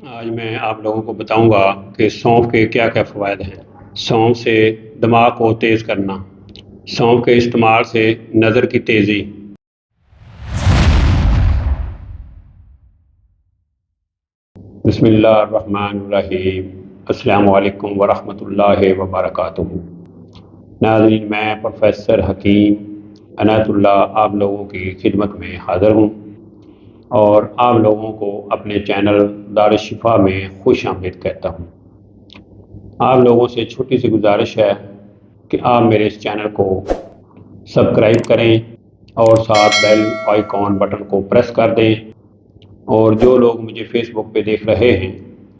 آج میں آپ لوگوں کو بتاؤں گا کہ سونف کے کیا کیا فوائد ہیں۔ سونف سے دماغ کو تیز کرنا، سونف کے استعمال سے نظر کی تیزی۔ بسم اللہ الرحمن الرحیم۔ السلام علیکم ورحمۃ اللہ وبرکاتہ۔ ناظرین، میں پروفیسر حکیم عنایت اللہ آپ لوگوں کی خدمت میں حاضر ہوں اور آپ لوگوں کو اپنے چینل دار الشفا میں خوش آمدید کہتا ہوں۔ آپ لوگوں سے چھوٹی سی گزارش ہے کہ آپ میرے اس چینل کو سبسکرائب کریں اور ساتھ بیل آئیکن بٹن کو پریس کر دیں، اور جو لوگ مجھے فیس بک پہ دیکھ رہے ہیں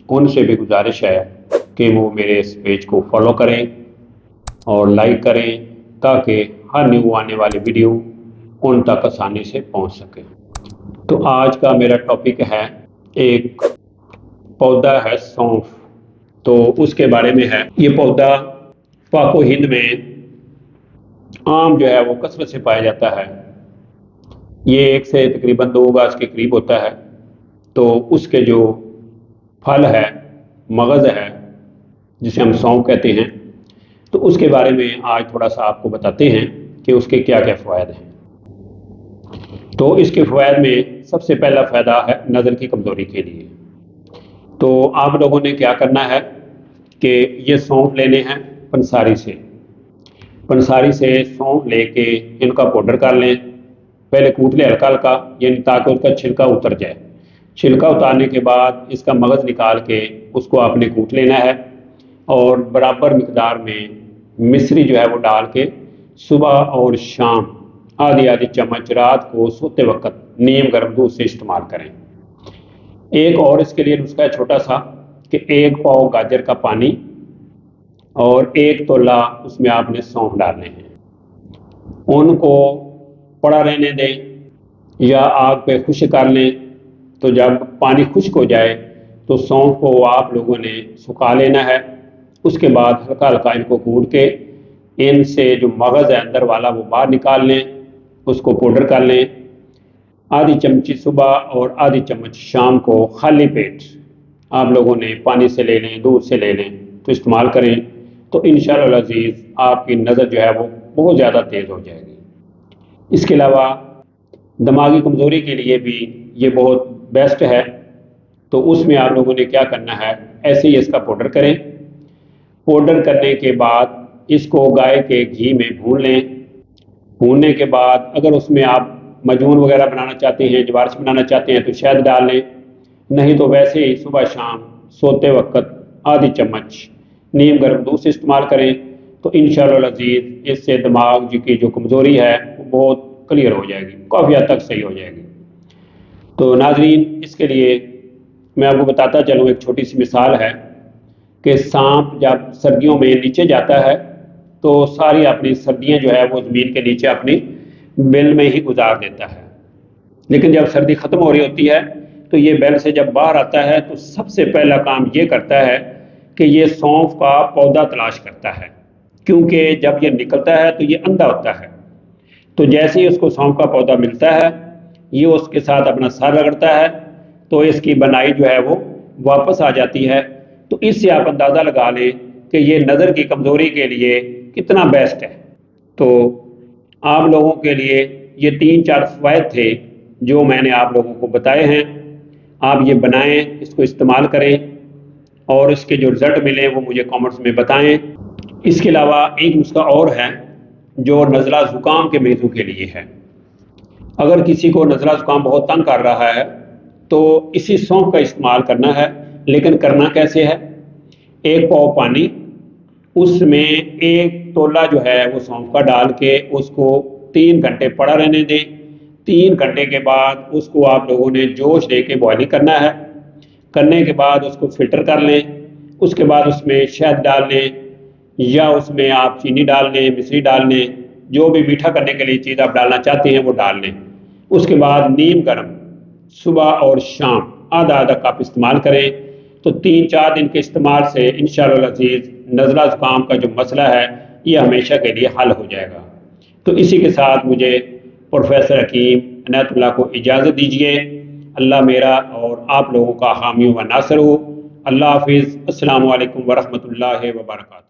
ان سے بھی گزارش ہے کہ وہ میرے اس پیج کو فالو کریں اور لائک کریں تاکہ ہر نیو آنے والی ویڈیو ان تک آسانی سے پہنچ سکے۔ تو آج کا میرا ٹاپک ہے ایک پودا ہے سونف، تو اس کے بارے میں ہے۔ یہ پودا پاک و ہند میں عام جو ہے وہ کثرت سے پایا جاتا ہے۔ یہ 1 سے تقریباً 2 گز کے قریب ہوتا ہے۔ تو اس کے جو پھل ہے، مغز ہے جسے ہم سونف کہتے ہیں، تو اس کے بارے میں آج تھوڑا سا آپ کو بتاتے ہیں کہ اس کے کیا کیا فوائد ہیں۔ تو اس کے فوائد میں سب سے پہلا فائدہ ہے نظر کی کمزوری کے لیے۔ تو آپ لوگوں نے کیا کرنا ہے کہ یہ سونف لینے ہیں پنساری سے سونف لے کے ان کا پاؤڈر کر لیں۔ پہلے کوٹ لیں ہلکا ہلکا، یعنی تاکہ اس کا چھلکا اتر جائے۔ چھلکا اتارنے کے بعد اس کا مغز نکال کے اس کو آپ نے کوٹ لینا ہے، اور برابر مقدار میں مصری جو ہے وہ ڈال کے صبح اور شام آدھی چمچ رات کو سوتے وقت نیم گرم دودھ سے استعمال کریں۔ ایک اور اس کے لیے نسخہ ہے چھوٹا سا، کہ 1 پاؤ گاجر کا پانی اور 1 تولا اس میں آپ نے سونف ڈالنے ہیں۔ ان کو پڑا رہنے دیں یا آگ پہ خشک کر لیں۔ تو جب پانی خشک ہو جائے تو سونف کو آپ لوگوں نے سکھا لینا ہے۔ اس کے بعد ہلکا ہلکا ان کو کوٹ کے ان سے جو مغز ہے اندر والا وہ باہر نکال لیں، اس کو پاؤڈر کر لیں۔ آدھی چمچی صبح اور آدھی چمچ شام کو خالی پیٹ آپ لوگوں نے پانی سے لے لیں، دودھ سے لے لیں تو استعمال کریں، تو انشاءاللہ العزیز آپ کی نظر جو ہے وہ بہت زیادہ تیز ہو جائے گی۔ اس کے علاوہ دماغی کمزوری کے لیے بھی یہ بہت بیسٹ ہے۔ تو اس میں آپ لوگوں نے کیا کرنا ہے، ایسے ہی اس کا پاؤڈر کریں۔ پاؤڈر کرنے کے بعد اس کو گائے کے گھی میں بھون لیں۔ بھوننے کے بعد اگر اس میں آپ مجون وغیرہ بنانا چاہتے ہیں، جوارش بنانا چاہتے ہیں تو شہد ڈال لیں، نہیں تو ویسے ہی صبح شام سوتے وقت آدھی چمچ نیم گرم دودھ سے استعمال کریں، تو انشاءاللہ العزیز اس سے دماغ کی جو کمزوری ہے وہ بہت کلیئر ہو جائے گی، کافی حد تک صحیح ہو جائے گی۔ تو ناظرین، اس کے لیے میں آپ کو بتاتا چلوں، ایک چھوٹی سی مثال ہے کہ سانپ جب سردیوں میں نیچے جاتا ہے تو ساری اپنی سردیاں جو ہے وہ زمین کے نیچے اپنی بل میں ہی گزار دیتا ہے، لیکن جب سردی ختم ہو رہی ہوتی ہے تو یہ بیل سے جب باہر آتا ہے تو سب سے پہلا کام یہ کرتا ہے کہ یہ سونف کا پودا تلاش کرتا ہے، کیونکہ جب یہ نکلتا ہے تو یہ اندھا ہوتا ہے۔ تو جیسے ہی اس کو سونف کا پودا ملتا ہے، یہ اس کے ساتھ اپنا سر رگڑتا ہے تو اس کی بنائی جو ہے وہ واپس آ جاتی ہے۔ تو اس سے آپ اندازہ لگا لیں کہ یہ نظر کی کمزوری کے لیے کتنا بیسٹ ہے۔ تو آپ لوگوں کے لیے یہ 3-4 فوائد تھے جو میں نے آپ لوگوں کو بتائے ہیں۔ آپ یہ بنائیں، اس کو استعمال کریں، اور اس کے جو رزلٹ ملیں وہ مجھے کامنٹس میں بتائیں۔ اس کے علاوہ ایک نسخہ اور ہے جو نزلہ زکام کے مریضوں کے لیے ہے۔ اگر کسی کو نزلہ زکام بہت تنگ کر رہا ہے تو اسی سونف کا استعمال کرنا ہے، لیکن کرنا کیسے ہے؟ 1 پاؤ پانی، اس میں 1 تولا جو ہے وہ سونف کا ڈال کے اس کو 3 گھنٹے پڑا رہنے دیں۔ 3 گھنٹے کے بعد اس کو آپ لوگوں نے جوش دے کے بوائلنگ کرنا ہے۔ کرنے کے بعد اس کو فلٹر کر لیں۔ اس کے بعد اس میں شہد ڈال لیں، یا اس میں آپ چینی ڈال لیں، مصری ڈال لیں، جو بھی میٹھا کرنے کے لیے چیز آپ ڈالنا چاہتے ہیں وہ ڈال لیں۔ اس کے بعد نیم گرم صبح اور شام آدھا کپ استعمال کریں، تو 3-4 دن کے استعمال سے انشاءاللہ العزیز نزلہ زکام کا جو مسئلہ ہے یہ ہمیشہ کے لیے حل ہو جائے گا۔ تو اسی کے ساتھ مجھے پروفیسر حکیم عنایت اللہ کو اجازت دیجیے۔ اللہ میرا اور آپ لوگوں کا حامی و ناصر ہو۔ اللہ حافظ۔ السلام علیکم ورحمۃ اللہ وبرکاتہ۔